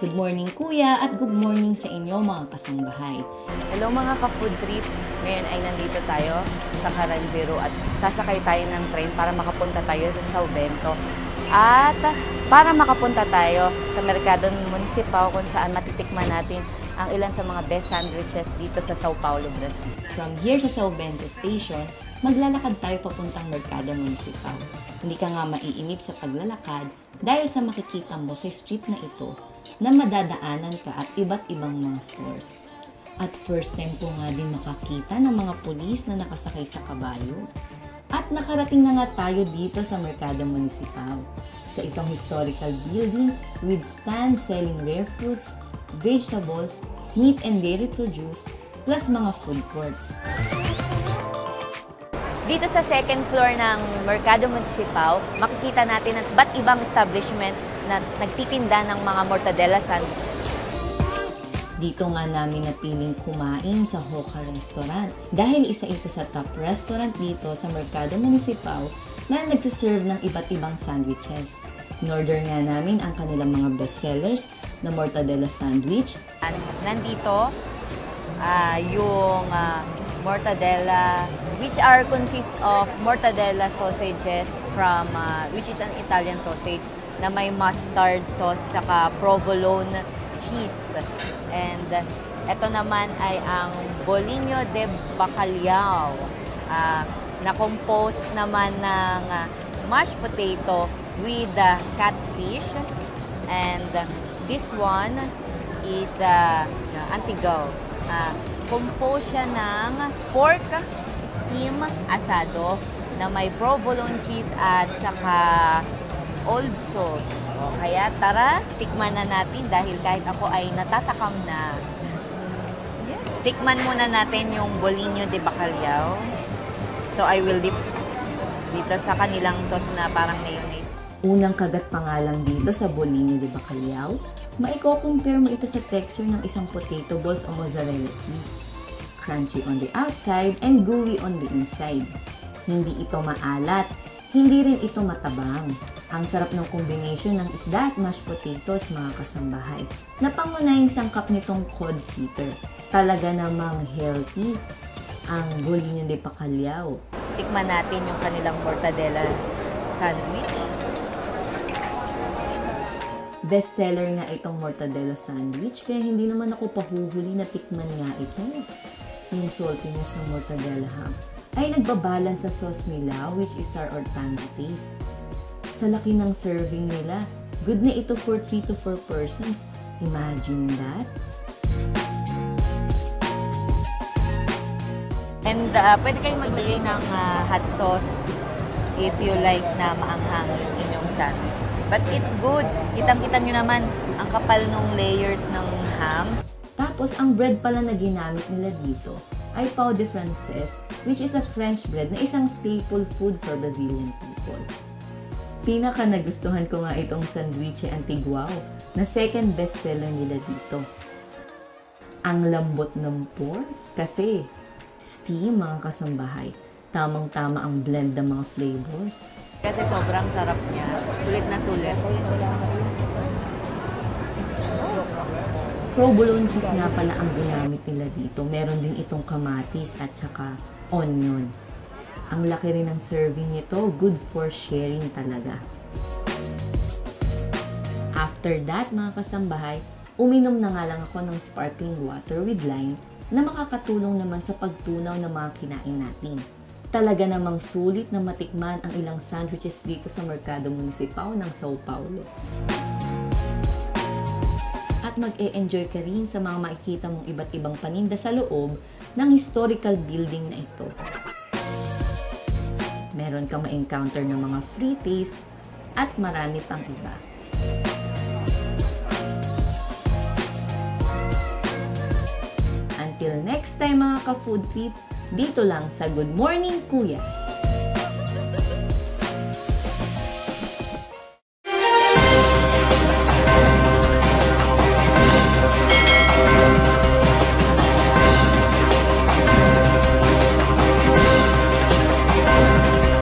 Good morning kuya at good morning sa inyo mga kasangbahay. Hello mga ka-food trip! Ngayon ay nandito tayo sa Caranjero at sasakay tayo ng train para makapunta tayo sa Sao Bento. At para makapunta tayo sa Mercado Municipal kung saan matitikman natin ang ilan sa mga best sandwiches dito sa Sao Paulo, Brazil. From here sa Sao Bento Station, maglalakad tayo papuntang Mercado Municipal. Hindi ka nga maiinip sa paglalakad dahil sa makikita mo sa street na ito na madadaanan ka at iba't ibang mga stores. At first time ko nga din makakita ng mga pulis na nakasakay sa kabayo. At nakarating na nga tayo dito sa Mercado Municipal, sa itong historical building with stands selling rare fruits, vegetables, meat and dairy produce, plus mga food courts. Dito sa second floor ng Mercado Municipal, makikita natin ang iba't ibang establishment na nagtitinda ng mga mortadella sandwich. Dito nga namin napiling kumain sa Hoka Restaurant dahil isa ito sa top restaurant dito sa Mercado Municipal na nagsiserve ng iba't ibang sandwiches. In-order nga namin ang kanilang mga bestsellers na mortadella sandwich. Nandito yung mortadella, which are consist of mortadella sausages from, which is an Italian sausage na may mustard sauce tsaka provolone cheese. And ito naman ay ang bolinho de bacalhau na composed naman ng mashed potato with catfish. And this one is the antigo. Composed siya ng pork steam asado na may provolone cheese at saka old sauce. O, kaya tara, tikman na natin dahil kahit ako ay natatakam na. Yeah. Tikman muna natin yung bolinho de bacalhau. So I will dip dito sa kanilang sauce na parang mayonnaise. Unang kagat pa nga lang dito sa bolinho de bacalhau, maiko-compare mo ito sa texture ng isang potato balls o mozzarella cheese. Crunchy on the outside and gooey on the inside. Hindi ito maalat, hindi rin ito matabang. Ang sarap ng combination ng isda at mashed potatoes mga kasambahay. Napangunahing sangkap nitong cod fritter. Talaga namang healthy ang bolinho de bacalhau. Tikman natin yung kanilang mortadella sandwich. Bestseller nga itong mortadella sandwich kaya hindi naman ako pahuhuli na tikman nga ito. Yung saltiness ng mortadella ham ay nagbabalance sa sauce nila which is sour or tangy taste. Sa laki ng serving nila, good na ito for 3 to 4 persons. Imagine that. And pwede kayong maglagay ng hot sauce if you like na maanghang yung inyong sandwich. But it's good. Kitang-kita nyo naman ang kapal ng layers ng ham. Tapos, ang bread pala na ginamit nila dito ay pão de francês, which is a French bread na isang staple food for Brazilian people. Pinaka nagustuhan ko nga itong sandwich antiguao na second bestseller nila dito. Ang lambot ng pork kasi steam mga kasambahay. Tamang-tama ang blend ng mga flavors. Kasi sobrang sarap niya. Sulit na sulit. Provolone cheese nga pala ang ginamit nila dito. Meron din itong kamatis at saka onion. Ang laki rin ng serving nito, good for sharing talaga. After that, mga kasambahay, uminom na nga lang ako ng sparkling water with lime na makakatulong naman sa pagtunaw ng mga kinain natin. Talaga namang sulit na matikman ang ilang sandwiches dito sa Mercado Municipal ng Sao Paulo. At mag-e-enjoy ka rin sa mga makikita mong iba't ibang paninda sa loob ng historical building na ito. Meron kang ma-encounter ng mga free taste at marami pang iba. Until next time mga ka-food trip, dito lang sa Good Morning Kuya!